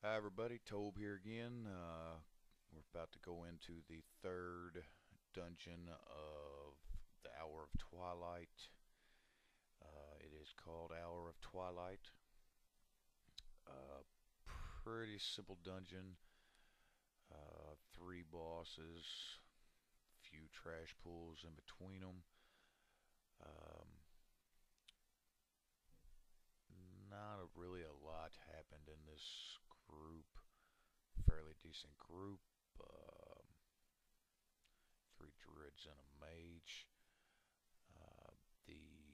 Hi everybody, Tobe here again. We're about to go into the third dungeon of the Hour of Twilight. It is called Hour of Twilight. Uh, Pretty simple dungeon. Three bosses, few trash pools in between them. Um, Not really a lot happened in this group. Fairly decent group. Um Three druids and a mage. Uh, the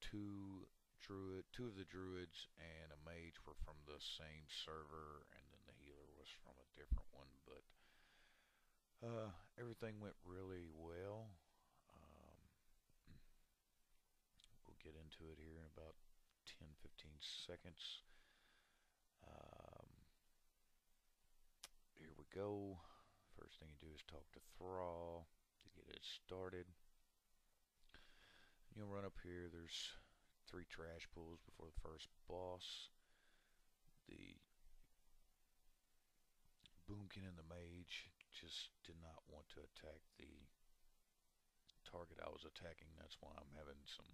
two of the druids and a mage were from the same server, and then the healer was from a different one. But everything went really well. Um, we'll get into it here in about 10-15 seconds. Um, Here we go. First thing you do is talk to Thrall to get it started. You'll run up here. There's three trash pools before the first boss. The Boomkin and the mage just did not want to attack the target I was attacking. That's why I'm having some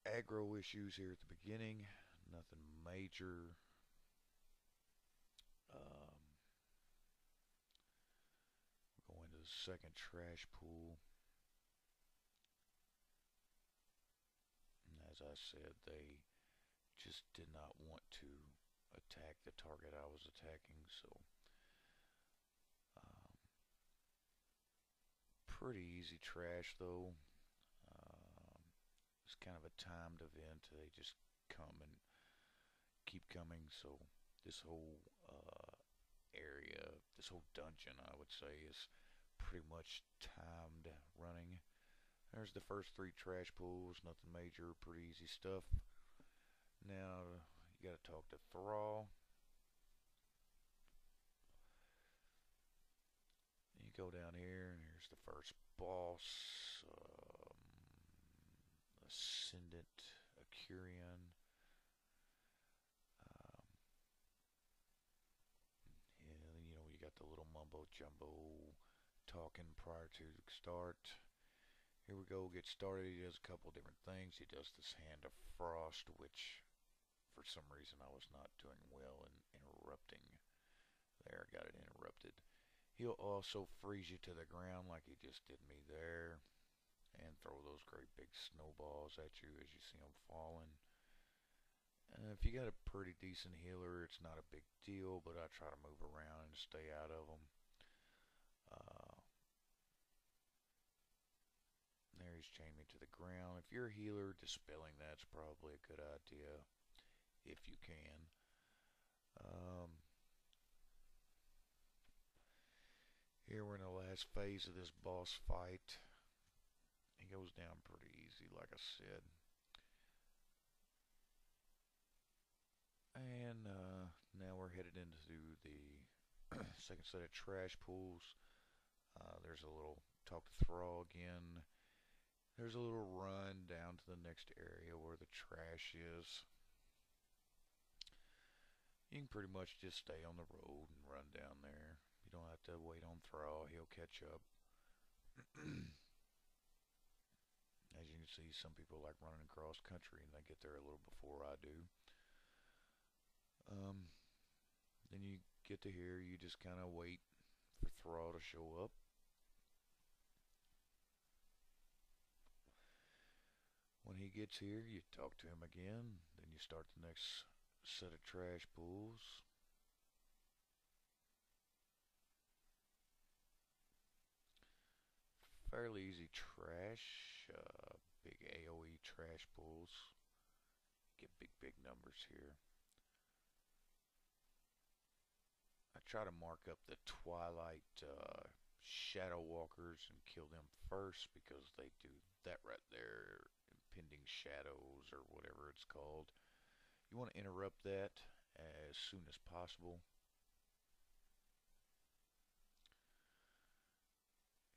aggro issues here at the beginning. Nothing major. We're going to the second trash pool. And as I said, they just did not want to attack the target I was attacking. So um, pretty easy trash though. Um, it's kind of a timed event. They just come and keep coming. So this whole area, this whole dungeon, I would say, is pretty much timed running. There's the first three trash pools, nothing major, pretty easy stuff. Now you got to talk to Thrall. You go down here, and here's the first boss, Ascendant Acurian. Um, yeah, you got the little mumbo jumbo talking prior to start. Here we go, get started. He does a couple different things. He does this Hand of Frost, which for some reason I was not doing well in interrupting. There, I got it interrupted. He'll also freeze you to the ground like he just did me there, and throw those great big snowballs at you as you see them falling. If you got a pretty decent healer, it's not a big deal, but I try to move around and stay out of them. Uh, There he's chained me to the ground. If you're a healer, dispelling that's probably a good idea if you can. Um, Here we're in the last phase of this boss fight. He goes down pretty easy, like I said. And now we're headed into the second set of trash pools. There's a little talk to Thrall again. There's a little run down to the next area where the trash is. You can pretty much just stay on the road and run down there. You don't have to wait on Thrall. He'll catch up. As you can see, some people like running across country and they get there a little before I do. Um, then you get to here, you just kind of wait for Thrall to show up. When he gets here, you talk to him again. Then you start the next set of trash pools. Fairly easy trash. Big AoE trash pools. Get big numbers here. I try to mark up the Twilight Shadow Walkers and kill them first because they do that right there. Impending shadows or whatever it's called. You want to interrupt that as soon as possible.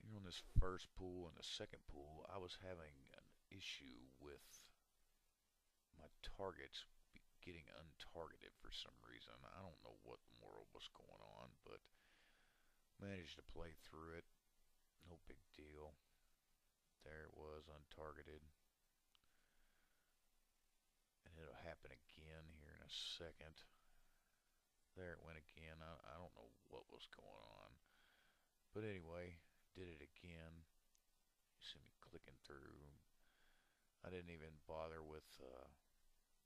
Here on this first pool and the second pool, I was having an issue with my targets getting untargeted for for some reason. I don't know what in the world was going on, but managed to play through it. No big deal. There it was, untargeted. And it'll happen again here in a second. There it went again. I don't know what was going on. But anyway, did it again. You see me clicking through. I didn't even bother with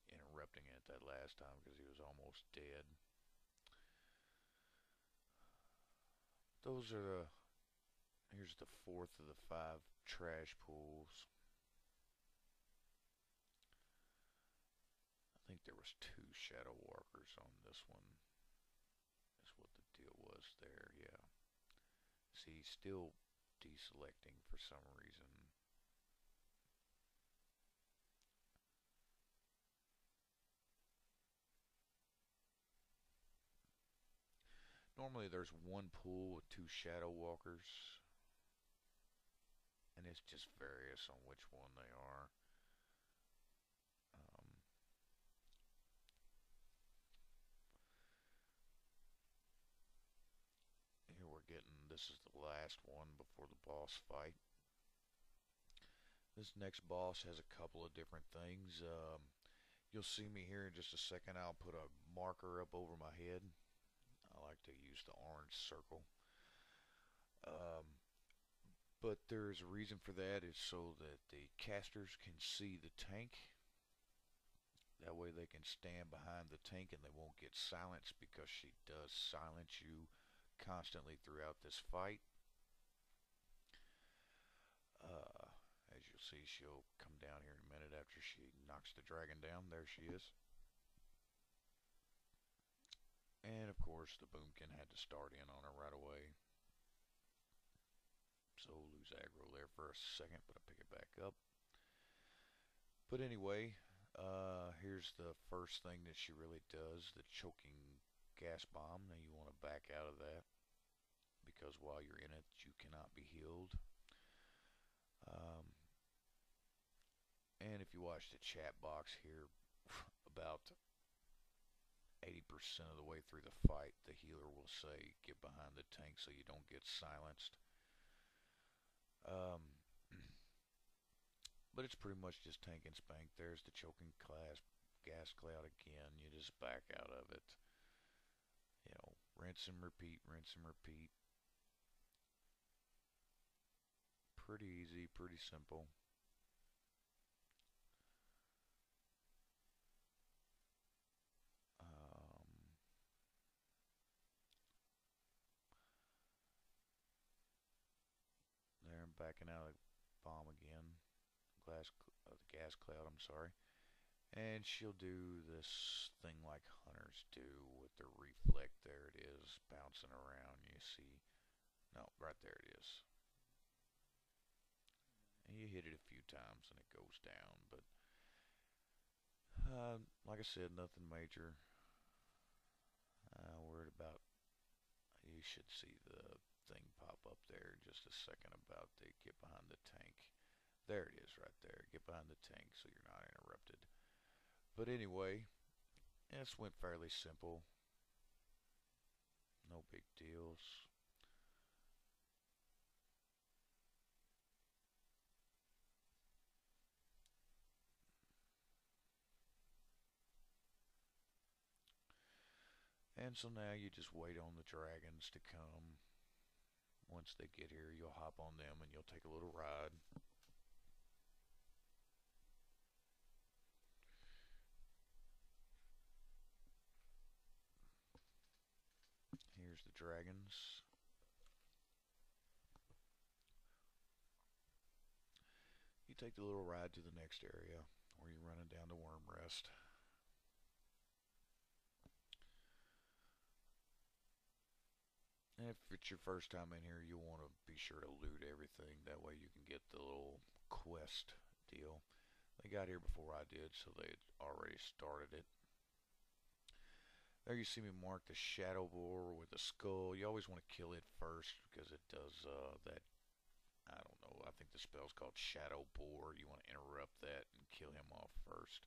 interrupting it that last time because he was almost dead. Those are here's the fourth of the 5 trash pools. I think there was 2 shadow walkers on this one. That's what the deal was there, yeah. See, still deselecting for some reason. Normally there's 1 pool with 2 shadow walkers, and it's just various on which one they are. Here we're getting, this is the last one before the boss fight. This next boss has a couple of different things. You'll see me here in just a second. I'll put a marker up over my head. I like to use the orange circle. But there's a reason for that, is so that the casters can see the tank. That way they can stand behind the tank and they won't get silenced, because she does silence you constantly throughout this fight. As you'll see, she'll come down here in a minute after she knocks the dragon down. There she is. And of course the boomkin had to start in on her right away. So lose aggro there for a second, but I'll pick it back up. But anyway, here's the first thing that she really does, the choking gas bomb. Now you want to back out of that, because while you're in it you cannot be healed. And if you watch the chat box here, about 80% of the way through the fight, the healer will say, get behind the tank so you don't get silenced. But it's pretty much just tank and spank. There's the choking gas cloud again. You just back out of it. You know, rinse and repeat, rinse and repeat. Pretty easy, pretty simple. There, I'm backing out of the bomb again. The gas cloud, I'm sorry. And she'll do this thing like hunters do with the reflect. There it is, bouncing around. You see, no, right there it is. And you hit it a few times and it goes down. But like I said, nothing major. Worried about. You should see the thing pop up there in just a second about the get behind the tank. There it is right there. Get behind the tank so you're not interrupted. But anyway, this went fairly simple. No big deals. And so now you just wait on the dragons to come. Once they get here, you'll hop on them and you'll take a little ride. Here's the dragons. You take the little ride to the next area where you're running down to Wormrest. And if it's your first time in here, you'll want to be sure to loot everything. That way you can get the little quest deal. They got here before I did, so they had already started it. There you see me mark the shadow boar with a skull. You always want to kill it first, because it does that, I don't know, I think the spell's called Shadow Boar. You want to interrupt that and kill him off first.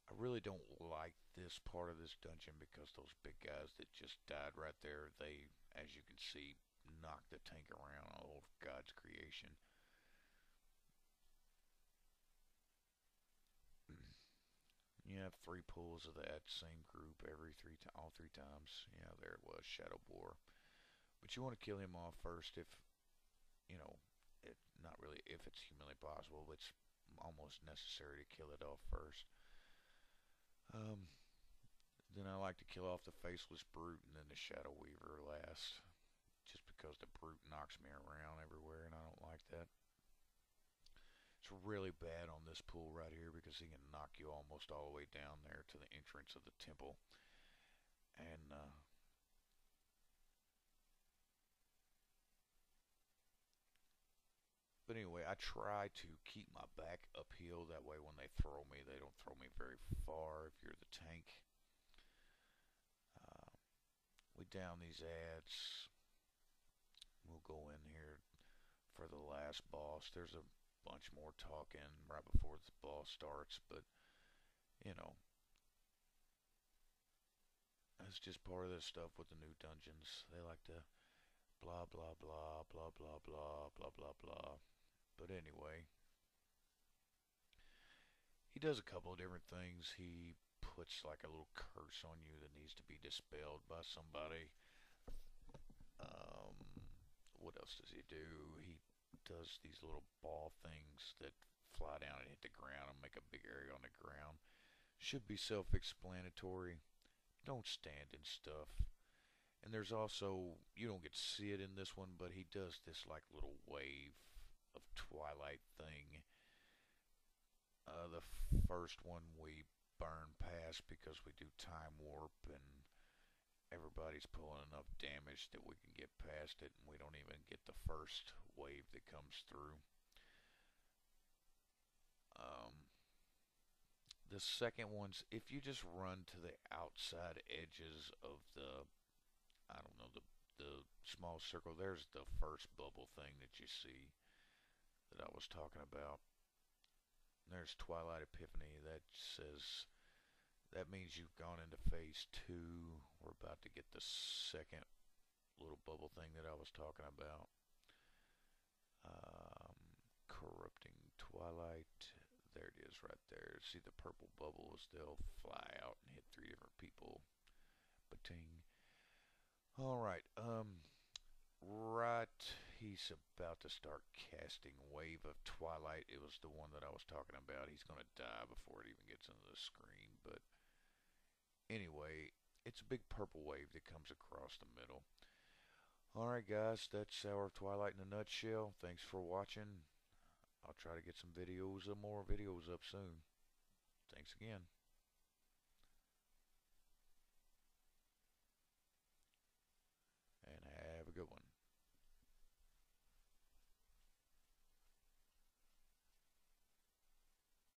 I I really don't like this part of this dungeon because those big guys that just died right there, they, as you can see, knocked the tank around all of God's creation. You have three pulls of that same group all three times. Yeah, there it was, Shadow Boar. But you want to kill him off first if, you know, not really if it's humanly possible, but it's almost necessary to kill it off first. Um, then I like to kill off the Faceless Brute and then the Shadow Weaver last, just because the Brute knocks me around everywhere and I don't like that. It's really bad on this pool right here because he can knock you almost all the way down there to the entrance of the temple. And but anyway, I try to keep my back uphill. That way, when they throw me, they don't throw me very far. If you're the tank, uh, we down these ads. We'll go in here for the last boss. There's a bunch more talking right before the boss starts, but you know, that's just part of this stuff with the new dungeons. They like to blah blah blah blah blah blah blah blah blah. But anyway, he does a couple of different things. He puts like a little curse on you that needs to be dispelled by somebody. Um, what else does he do? He does these little ball things that fly down and hit the ground and make a big area on the ground. Should be self-explanatory. Don't stand in stuff. And there's also, you don't get to see it in this one, but he does this like little wave of Twilight thing. The first one we burn past because we do time warp and everybody's pulling enough damage that we can get past it and we don't even get the first wave that comes through. Um, the second one's if you just run to the outside edges of the, I don't know, the small circle, there's the first bubble thing that you see that I was talking about. There's Twilight Epiphany. That says that means you've gone into phase two. We're about to get the second little bubble thing that I was talking about. Um, Corrupting Twilight. There it is right there. See the purple bubbles? They'll fly out and hit three different people. Ba-ting. Alright, right, he's about to start casting Wave of Twilight. It was the one that I was talking about. He's going to die before it even gets into the screen. But anyway, it's a big purple wave that comes across the middle. Alright guys, that's our Twilight in a nutshell. Thanks for watching. I'll try to get some videos, more videos up soon. Thanks again.